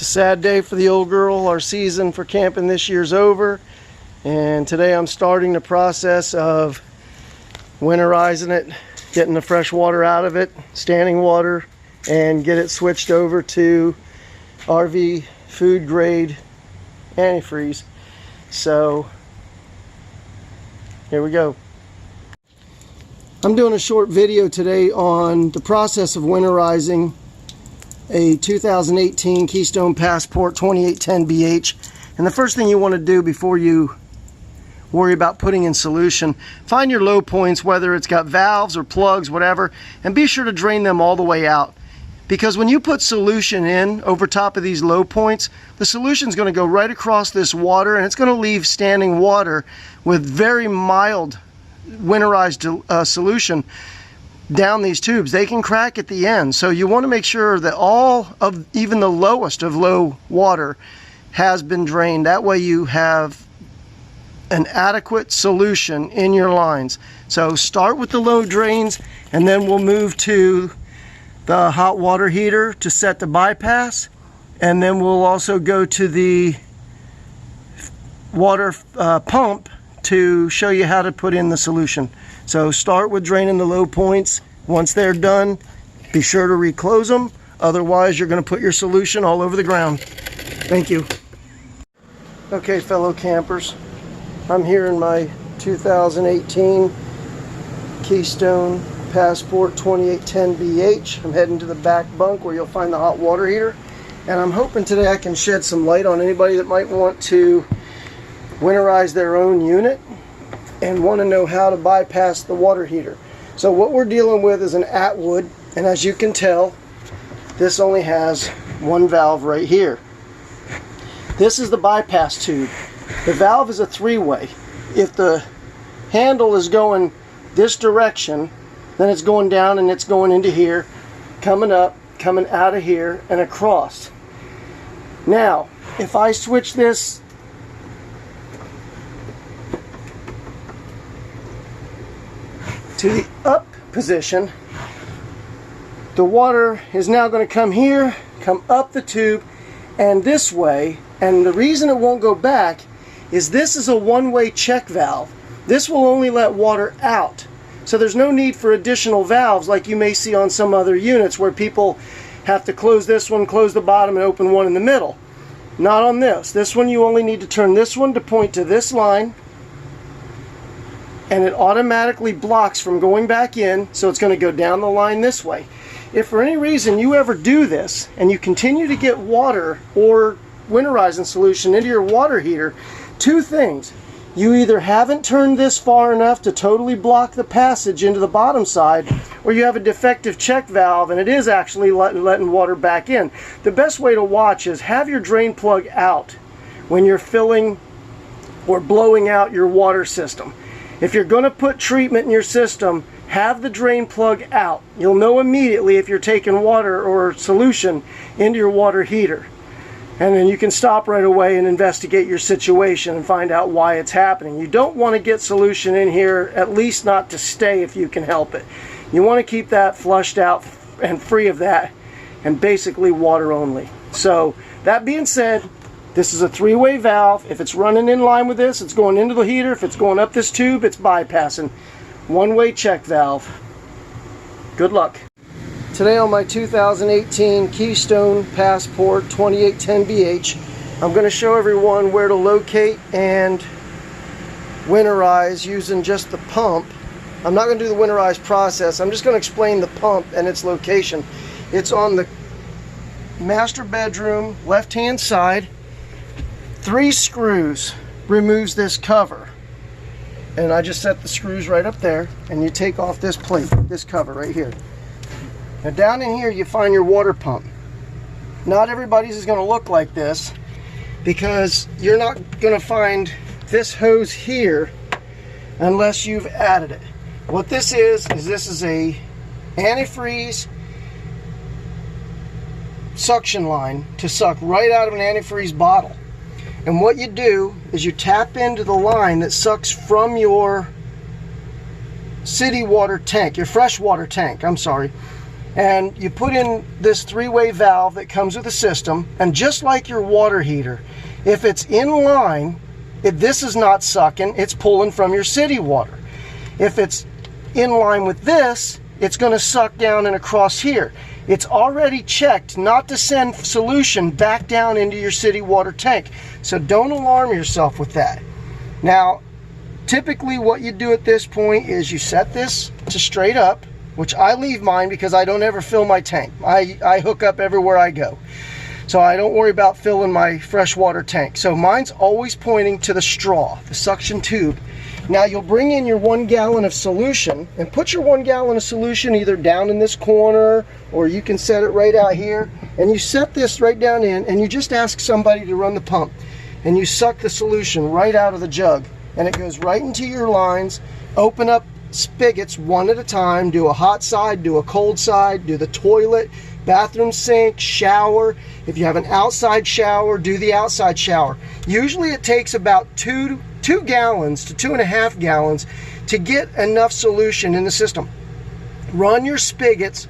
a sad day for the old girl. Our season for camping this year's over, and today I'm starting the process of winterizing it, getting the fresh water out of it, standing water, and get it switched over to RV food grade antifreeze. So here we go. I'm doing a short video today on the process of winterizing a 2018 Keystone Passport 2810 BH. And the first thing you want to do before you worry about putting in solution, find your low points, whether it's got valves or plugs, whatever, and be sure to drain them all the way out. Because when you put solution in over top of these low points, the solution is going to go right across this water, and it's going to leave standing water with very mild winterized solution down these tubes. They can crack at the end, so you want to make sure that all of even the lowest of low water has been drained. That way you have an adequate solution in your lines. So start with the low drains, and then we'll move to the hot water heater to set the bypass, and then we'll also go to the water pump to show you how to put in the solution. So start with draining the low points. Once they're done, be sure to reclose them, otherwise you're going to put your solution all over the ground. Thank you. Okay, fellow campers, I'm here in my 2018 Keystone Passport 2810 BH. I'm heading to the back bunk where you'll find the hot water heater, and I'm hoping today I can shed some light on anybody that might want to winterize their own unit and want to know how to bypass the water heater. So what we're dealing with is an Atwood, and as you can tell, this only has one valve right here. This is the bypass tube. The valve is a three-way. If the handle is going this direction, then it's going down and it's going into here, coming up, coming out of here, and across. Now, if I switch this to the up position, the water is now going to come here, come up the tube, and this way. And the reason it won't go back is this is a one-way check valve. This will only let water out. So there's no need for additional valves like you may see on some other units where people have to close this one, close the bottom, and open one in the middle. Not on this. This one you only need to turn this one to point to this line, and it automatically blocks from going back in, so it's going to go down the line this way. If for any reason you ever do this and you continue to get water or winterizing solution into your water heater, two things. You either haven't turned this far enough to totally block the passage into the bottom side, or you have a defective check valve and it is actually letting water back in. The best way to watch is have your drain plug out when you're filling or blowing out your water system. If you're going to put treatment in your system, have the drain plug out. You'll know immediately if you're taking water or solution into your water heater. And then you can stop right away and investigate your situation and find out why it's happening. You don't want to get solution in here, at least not to stay if you can help it. You want to keep that flushed out and free of that, and basically water only. So that being said, this is a three-way valve. If it's running in line with this, it's going into the heater. If it's going up this tube, it's bypassing. One-way check valve. Good luck. Today on my 2018 Keystone Passport 2810 BH, I'm going to show everyone where to locate and winterize using just the pump. I'm not going to do the winterize process. I'm just going to explain the pump and its location. It's on the master bedroom left-hand side. 3 screws removes this cover. And I just set the screws right up there, and you take off this plate, this cover right here. Now down in here you find your water pump. Not everybody's is going to look like this, because you're not going to find this hose here unless you've added it. What this is this is a antifreeze suction line to suck right out of an antifreeze bottle. And what you do is you tap into the line that sucks from your city water tank, your freshwater tank, I'm sorry. And you put in this three-way valve that comes with the system, and just like your water heater, if it's in line, this is not sucking, it's pulling from your city water. If it's in line with this, it's going to suck down and across here. It's already checked not to send solution back down into your city water tank. So don't alarm yourself with that. Now, typically what you do at this point is you set this to straight up, which I leave mine because I don't ever fill my tank. I hook up everywhere I go. So I don't worry about filling my freshwater tank. So mine's always pointing to the straw, the suction tube. Now you'll bring in your 1 gallon of solution and put your 1 gallon of solution either down in this corner, or you can set it right out here. And you set this right down in, and you just ask somebody to run the pump. And you suck the solution right out of the jug. And it goes right into your lines. Open up spigots one at a time. Do a hot side, do a cold side, do the toilet, bathroom sink, shower. If you have an outside shower, do the outside shower. Usually it takes about 2 gallons to 2.5 gallons to get enough solution in the system. Run your spigots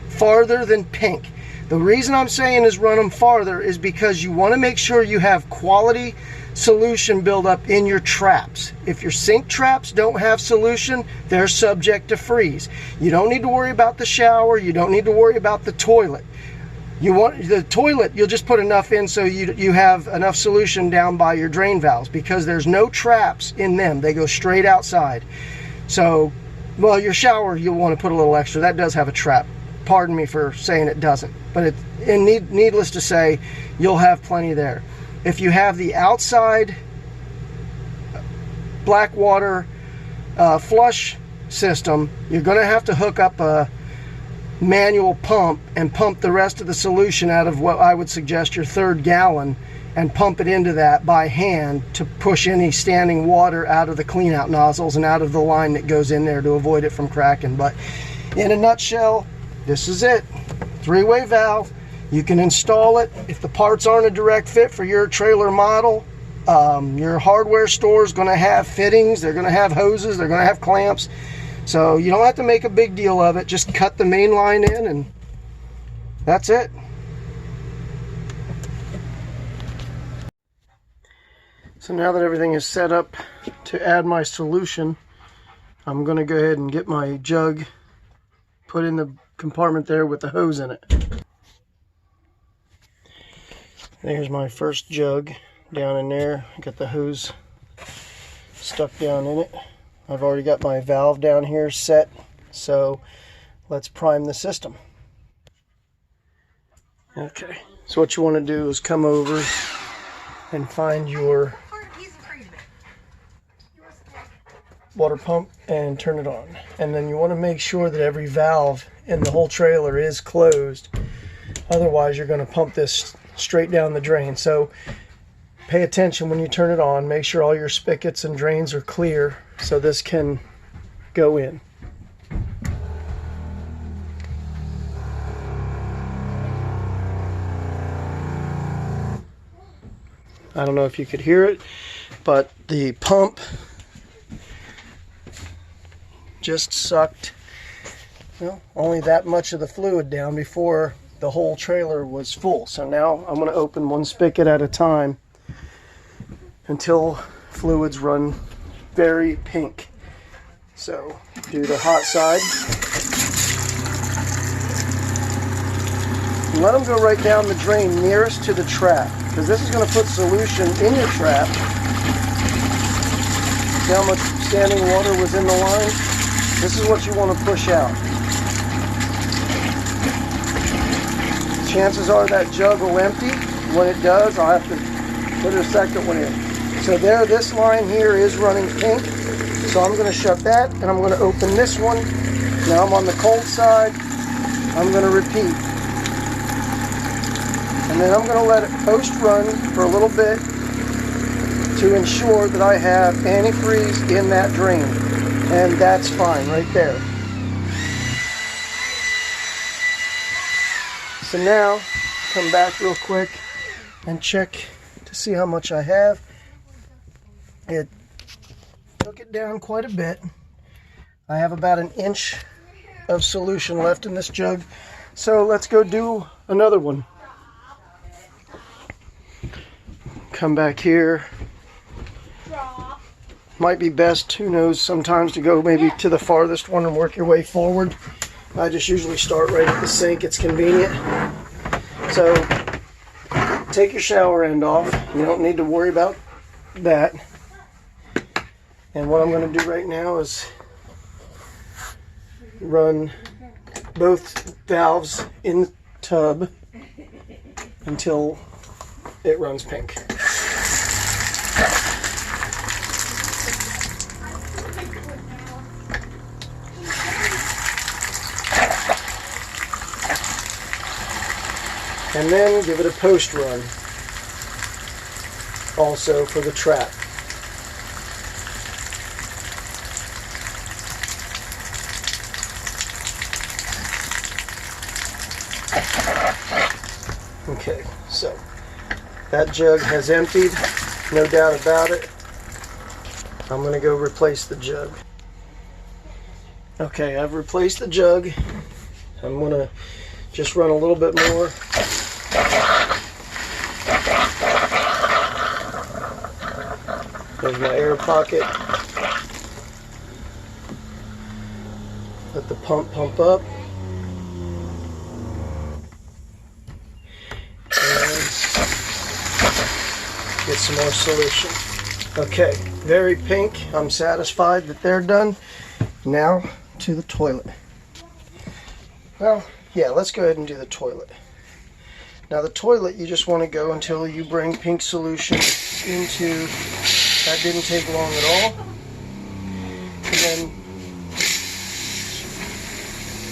farther than pink. The reason I'm saying is run them farther is because you want to make sure you have quality solution buildup in your traps. If your sink traps don't have solution, they're subject to freeze. You don't need to worry about the shower. You don't need to worry about the toilet. You want the toilet, you'll just put enough in so you have enough solution down by your drain valves, because there's no traps in them. They go straight outside. So, well, your shower, you'll want to put a little extra. That does have a trap. Pardon me for saying it doesn't. But needless to say, you'll have plenty there. If you have the outside black water flush system, you're going to have to hook up a manual pump and pump the rest of the solution out of what I would suggest your 3rd gallon, and pump it into that by hand to push any standing water out of the clean out nozzles and out of the line that goes in there to avoid it from cracking. But in a nutshell, this is it. 3-way valve. You can install it if the parts aren't a direct fit for your trailer model. Your hardware store is going to have fittings, they're going to have hoses, they're going to have clamps. So you don't have to make a big deal of it. Just cut the main line in and that's it. So now that everything is set up to add my solution, I'm going to go ahead and get my jug put in the compartment there with the hose in it. There's my first jug down in there. I got the hose stuck down in it. I've already got my valve down here set, so let's prime the system. Okay, so what you want to do is come over and find your water pump and turn it on. And then you want to make sure that every valve in the whole trailer is closed. Otherwise, you're going to pump this straight down the drain. So pay attention when you turn it on. Make sure all your spigots and drains are clear so this can go in. I don't know if you could hear it, but the pump just sucked, well, only that much of the fluid down before the whole trailer was full. So now I'm going to open one spigot at a time until fluids run very pink. So do the hot side. Let them go right down the drain nearest to the trap, because this is going to put solution in your trap. See how much standing water was in the line? This is what you want to push out. Chances are that jug will empty. When it does, I'll have to put a second one in. So there, this line here is running pink. So I'm going to shut that, and I'm going to open this one. Now I'm on the cold side. I'm going to repeat. And then I'm going to let it post run for a little bit to ensure that I have antifreeze in that drain. And that's fine right there. So now, come back real quick and check to see how much I have. It took it down quite a bit. I have about 1 inch of solution left in this jug. So let's go do another one. Come back here. Might be best, who knows, sometimes to go maybe to the farthest one and work your way forward. I just usually start right at the sink. It's convenient. So take your shower end off. You don't need to worry about that. And what I'm going to do right now is run both valves in the tub until it runs pink. And then give it a post run also for the trap. Okay, so that jug has emptied, no doubt about it. I'm going to go replace the jug. Okay, I've replaced the jug. I'm going to just run a little bit more. There's my air pocket. Let the pump up. And get some more solution. Okay, very pink. I'm satisfied that they're done. Now to the toilet. Well, yeah, let's go ahead and do the toilet. Now the toilet, you just want to go until you bring pink solution into, that didn't take long at all. And then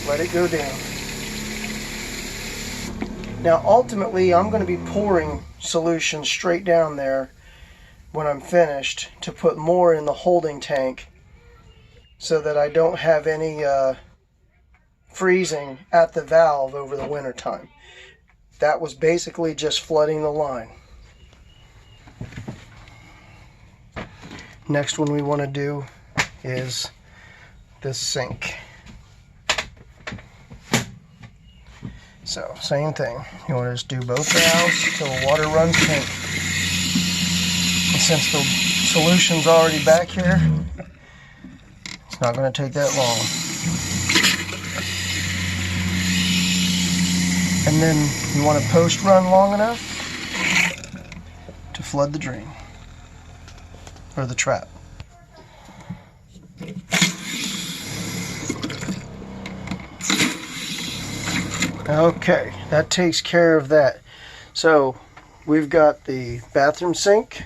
let it go down. Now ultimately I'm going to be pouring solution straight down there when I'm finished to put more in the holding tank so that I don't have any freezing at the valve over the winter time. That was basically just flooding the line. Next one we want to do is this sink. So same thing, you want to just do both valves until the water runs pink. And since the solution's already back here, it's not going to take that long. And then you want to post run long enough to flood the drain or the trap. Okay, that takes care of that. So we've got the bathroom sink,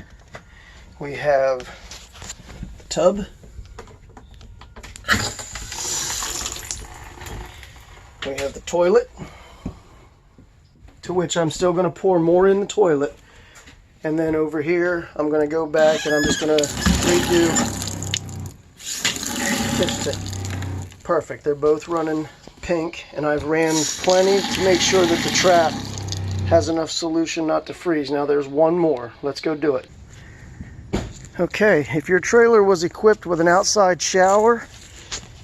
we have the tub, we have the toilet, to which I'm still going to pour more in the toilet. And then over here, I'm going to go back and I'm just going to redo kitchen sink. Perfect. They're both running pink, and I've ran plenty to make sure that the trap has enough solution not to freeze. Now there's one more. Let's go do it. Okay, if your trailer was equipped with an outside shower,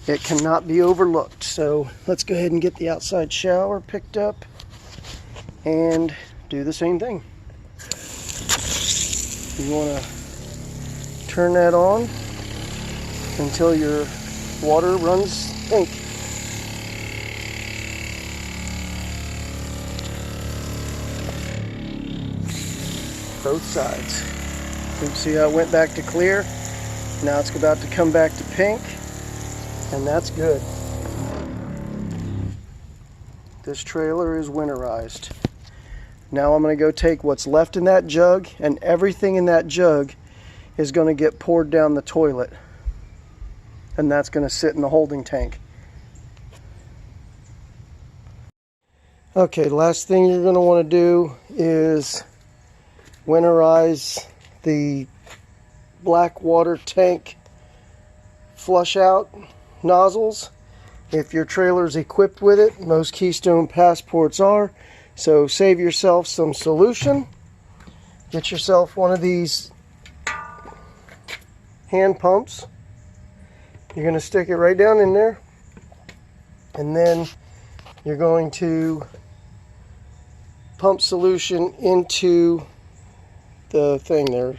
it cannot be overlooked. So let's go ahead and get the outside shower picked up and do the same thing. You want to turn that on until your water runs pink. Both sides. See how it went back to clear? Now it's about to come back to pink, and that's good. This trailer is winterized. Now I'm going to go take what's left in that jug, and everything in that jug is going to get poured down the toilet. And that's going to sit in the holding tank. Okay, the last thing you're going to want to do is winterize the black water tank flush out nozzles. If your trailer is equipped with it, most Keystone passports are. So save yourself some solution. Get yourself one of these hand pumps. You're going to stick it right down in there. and then you're going to pump solution into the thing there.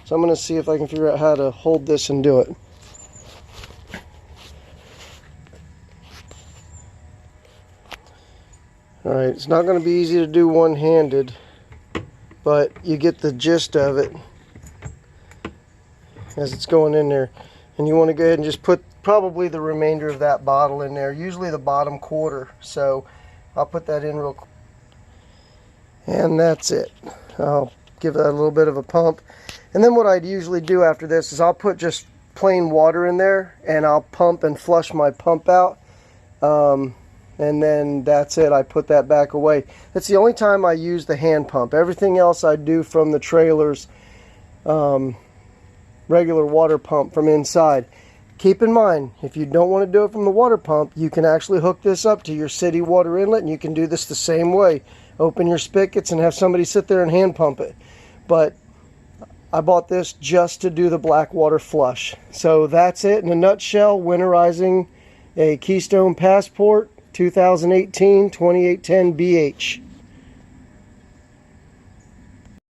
So I'm going to see if I can figure out how to hold this and do it. Alright, it's not going to be easy to do one-handed, but you get the gist of it as it's going in there. And you want to go ahead and just put probably the remainder of that bottle in there, usually the bottom quarter. So I'll put that in real quick. And that's it. I'll give that a little bit of a pump. And then what I'd usually do after this is I'll put just plain water in there and I'll pump and flush my pump out. And then that's it. I put that back away. That's the only time I use the hand pump. Everything else I do from the trailer's regular water pump from inside. Keep in mind, if you don't want to do it from the water pump, you can actually hook this up to your city water inlet, and you can do this the same way. Open your spigots and have somebody sit there and hand pump it. But I bought this just to do the black water flush. So that's it in a nutshell. Winterizing a Keystone Passport 2018 2810 BH.